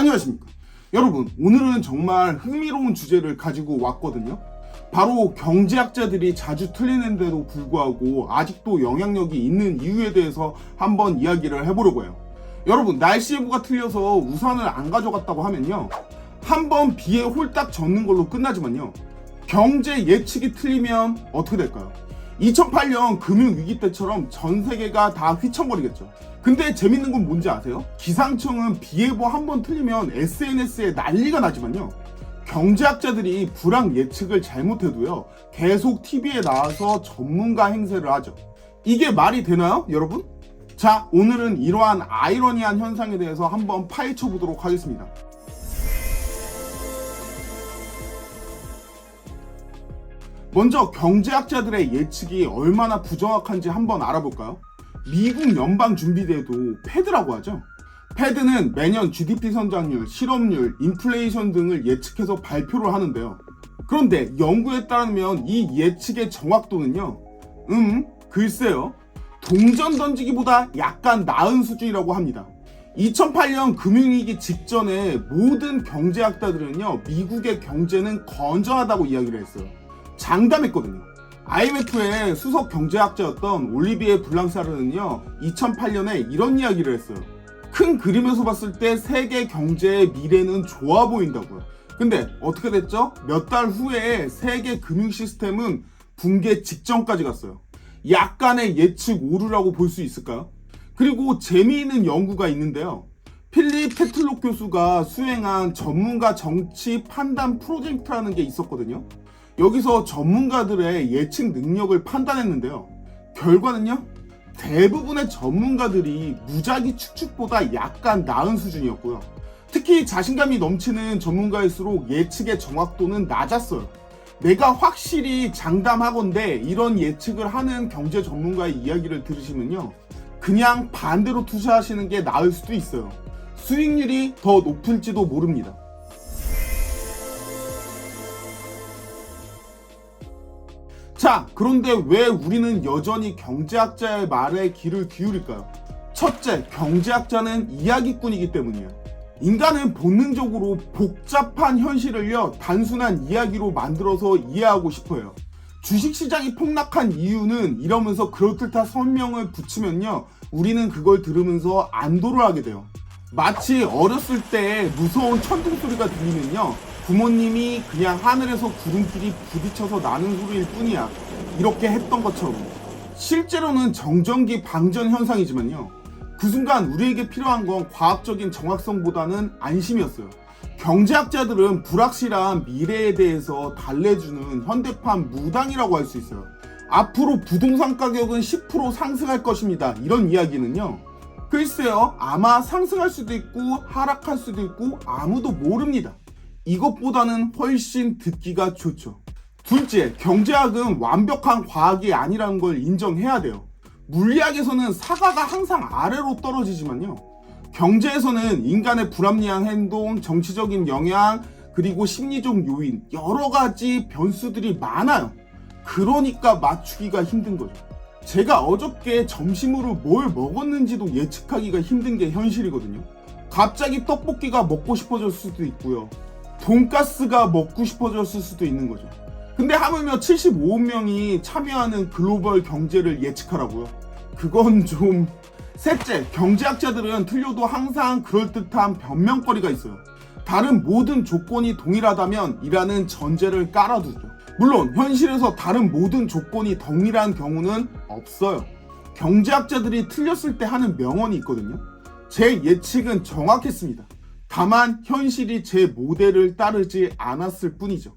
안녕하십니까. 여러분, 오늘은 정말 흥미로운 주제를 가지고 왔거든요. 바로 경제학자들이 자주 틀리는데도 불구하고 아직도 영향력이 있는 이유에 대해서 한번 이야기를 해보려고 해요. 여러분, 날씨 예보가 틀려서 우산을 안 가져갔다고 하면요, 한번 비에 홀딱 젖는 걸로 끝나지만요, 경제 예측이 틀리면 어떻게 될까요? 2008년 금융위기 때처럼 전 세계가 다 휘청거리겠죠. 근데 재밌는 건 뭔지 아세요? 기상청은 비 예보 한 번 틀리면 SNS에 난리가 나지만요, 경제학자들이 불황 예측을 잘못해도요, 계속 TV에 나와서 전문가 행세를 하죠. 이게 말이 되나요, 여러분? 자, 오늘은 이러한 아이러니한 현상에 대해서 한번 파헤쳐 보도록 하겠습니다. 먼저 경제학자들의 예측이 얼마나 부정확한지 한번 알아볼까요? 미국 연방준비제도 패드라고 하죠. 패드는 매년 GDP 성장률, 실업률, 인플레이션 등을 예측해서 발표를 하는데요. 그런데 연구에 따르면 이 예측의 정확도는요, 글쎄요, 동전 던지기보다 약간 나은 수준이라고 합니다. 2008년 금융위기 직전에 모든 경제학자들은요, 미국의 경제는 건전하다고 이야기를 했어요. 장담했거든요. IMF의 수석 경제학자였던 올리비에 블랑샤르는요, 2008년에 이런 이야기를 했어요. 큰 그림에서 봤을 때 세계 경제의 미래는 좋아 보인다고요. 근데 어떻게 됐죠? 몇 달 후에 세계 금융 시스템은 붕괴 직전까지 갔어요. 약간의 예측 오류라고 볼 수 있을까요? 그리고 재미있는 연구가 있는데요. 필립 페틀록 교수가 수행한 전문가 정치 판단 프로젝트라는 게 있었거든요. 여기서 전문가들의 예측 능력을 판단했는데요. 결과는요, 대부분의 전문가들이 무작위 추측보다 약간 나은 수준이었고요. 특히 자신감이 넘치는 전문가일수록 예측의 정확도는 낮았어요. 내가 확실히 장담하건대 이런 예측을 하는 경제 전문가의 이야기를 들으시면요, 그냥 반대로 투자하시는 게 나을 수도 있어요. 수익률이 더 높을지도 모릅니다. 자, 그런데 왜 우리는 여전히 경제학자의 말에 귀를 기울일까요? 첫째, 경제학자는 이야기꾼이기 때문이에요. 인간은 본능적으로 복잡한 현실을요, 단순한 이야기로 만들어서 이해하고 싶어요. 주식시장이 폭락한 이유는 이러면서 그럴듯한 설명을 붙이면요, 우리는 그걸 들으면서 안도를 하게 돼요. 마치 어렸을 때 무서운 천둥 소리가 들리면요, 부모님이 그냥 하늘에서 구름끼리 부딪혀서 나는 소리일 뿐이야, 이렇게 했던 것처럼. 실제로는 정전기 방전 현상이지만요, 그 순간 우리에게 필요한 건 과학적인 정확성보다는 안심이었어요. 경제학자들은 불확실한 미래에 대해서 달래주는 현대판 무당이라고 할 수 있어요. 앞으로 부동산 가격은 10% 상승할 것입니다, 이런 이야기는요, 글쎄요, 아마 상승할 수도 있고 하락할 수도 있고 아무도 모릅니다. 이것보다는 훨씬 듣기가 좋죠. 둘째, 경제학은 완벽한 과학이 아니라는 걸 인정해야 돼요. 물리학에서는 사과가 항상 아래로 떨어지지만요, 경제에서는 인간의 불합리한 행동, 정치적인 영향, 그리고 심리적 요인, 여러 가지 변수들이 많아요. 그러니까 맞추기가 힘든 거죠. 제가 어저께 점심으로 뭘 먹었는지도 예측하기가 힘든 게 현실이거든요. 갑자기 떡볶이가 먹고 싶어졌을 수도 있고요, 돈가스가 먹고 싶어졌을 수도 있는 거죠. 근데 하물며 75억 명이 참여하는 글로벌 경제를 예측하라고요? 그건 좀... 셋째, 경제학자들은 틀려도 항상 그럴듯한 변명거리가 있어요. 다른 모든 조건이 동일하다면 이라는 전제를 깔아두죠. 물론 현실에서 다른 모든 조건이 동일한 경우는 없어요. 경제학자들이 틀렸을 때 하는 명언이 있거든요. 제 예측은 정확했습니다. 다만 현실이 제 모델을 따르지 않았을 뿐이죠.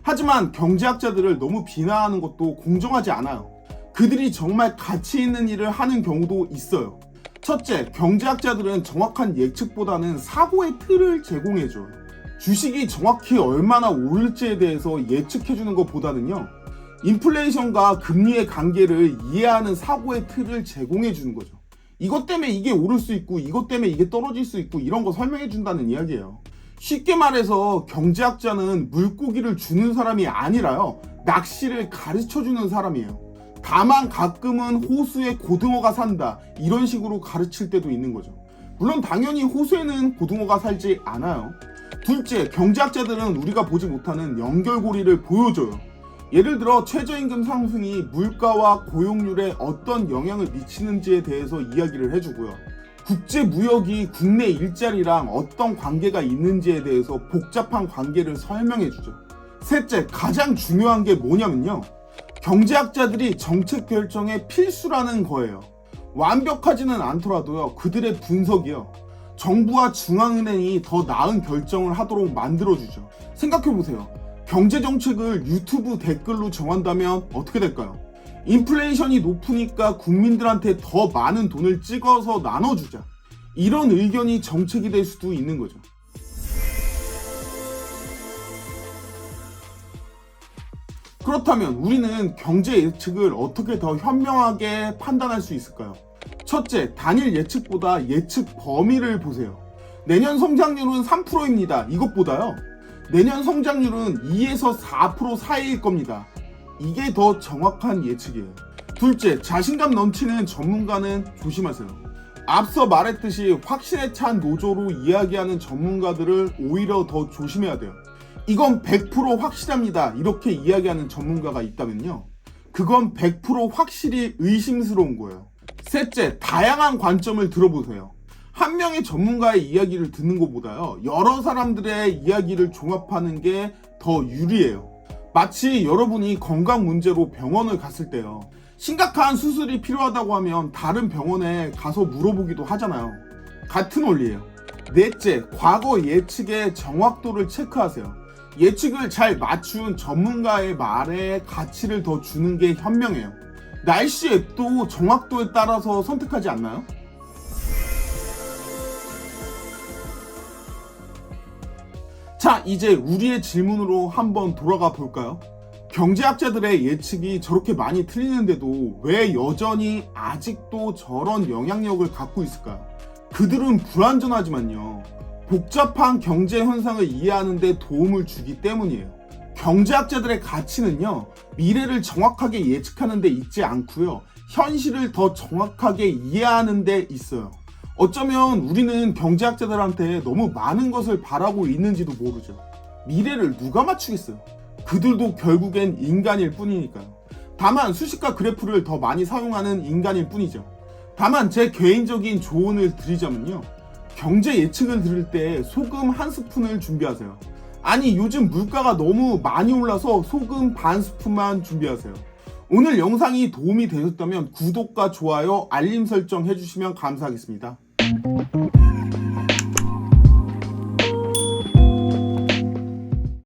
하지만 경제학자들을 너무 비난하는 것도 공정하지 않아요. 그들이 정말 가치 있는 일을 하는 경우도 있어요. 첫째, 경제학자들은 정확한 예측보다는 사고의 틀을 제공해줘요. 주식이 정확히 얼마나 오를지에 대해서 예측해주는 것보다는요, 인플레이션과 금리의 관계를 이해하는 사고의 틀을 제공해주는 거죠. 이것 때문에 이게 오를 수 있고 이것 때문에 이게 떨어질 수 있고 이런 거 설명해준다는 이야기예요. 쉽게 말해서 경제학자는 물고기를 주는 사람이 아니라요, 낚시를 가르쳐주는 사람이에요. 다만 가끔은 호수에 고등어가 산다 이런 식으로 가르칠 때도 있는 거죠. 물론 당연히 호수에는 고등어가 살지 않아요. 둘째, 경제학자들은 우리가 보지 못하는 연결고리를 보여줘요. 예를 들어 최저임금 상승이 물가와 고용률에 어떤 영향을 미치는지에 대해서 이야기를 해주고요. 국제무역이 국내 일자리랑 어떤 관계가 있는지에 대해서 복잡한 관계를 설명해주죠. 셋째, 가장 중요한 게 뭐냐면요. 경제학자들이 정책 결정의 필수라는 거예요. 완벽하지는 않더라도요. 그들의 분석이요. 정부와 중앙은행이 더 나은 결정을 하도록 만들어주죠. 생각해보세요. 경제정책을 유튜브 댓글로 정한다면 어떻게 될까요? 인플레이션이 높으니까 국민들한테 더 많은 돈을 찍어서 나눠주자. 이런 의견이 정책이 될 수도 있는 거죠. 그렇다면 우리는 경제 예측을 어떻게 더 현명하게 판단할 수 있을까요? 첫째, 단일 예측보다 예측 범위를 보세요. 내년 성장률은 3%입니다. 이것보다요. 내년 성장률은 2에서 4% 사이일 겁니다. 이게 더 정확한 예측이에요. 둘째, 자신감 넘치는 전문가는 조심하세요. 앞서 말했듯이 확신에 찬 노조로 이야기하는 전문가들을 오히려 더 조심해야 돼요. 이건 100% 확실합니다. 이렇게 이야기하는 전문가가 있다면요. 그건 100% 확실히 의심스러운 거예요. 셋째, 다양한 관점을 들어보세요. 한 명의 전문가의 이야기를 듣는 것보다요. 여러 사람들의 이야기를 종합하는 게 더 유리해요. 마치 여러분이 건강 문제로 병원을 갔을 때요. 심각한 수술이 필요하다고 하면 다른 병원에 가서 물어보기도 하잖아요. 같은 원리예요. 넷째, 과거 예측의 정확도를 체크하세요. 예측을 잘 맞춘 전문가의 말에 가치를 더 주는 게 현명해요. 날씨 앱도 정확도에 따라서 선택하지 않나요? 자, 이제 우리의 질문으로 한번 돌아가 볼까요? 경제학자들의 예측이 저렇게 많이 틀리는데도 왜 여전히 아직도 저런 영향력을 갖고 있을까요? 그들은 불완전하지만요. 복잡한 경제 현상을 이해하는 데 도움을 주기 때문이에요. 경제학자들의 가치는요. 미래를 정확하게 예측하는 데 있지 않고요. 현실을 더 정확하게 이해하는 데 있어요. 어쩌면 우리는 경제학자들한테 너무 많은 것을 바라고 있는지도 모르죠. 미래를 누가 맞추겠어요? 그들도 결국엔 인간일 뿐이니까요. 다만 수식과 그래프를 더 많이 사용하는 인간일 뿐이죠. 다만 제 개인적인 조언을 드리자면요. 경제 예측을 들을 때 소금 한 스푼을 준비하세요. 아니, 요즘 물가가 너무 많이 올라서 소금 반 스푼만 준비하세요. 오늘 영상이 도움이 되셨다면 구독과 좋아요, 알림 설정 해주시면 감사하겠습니다.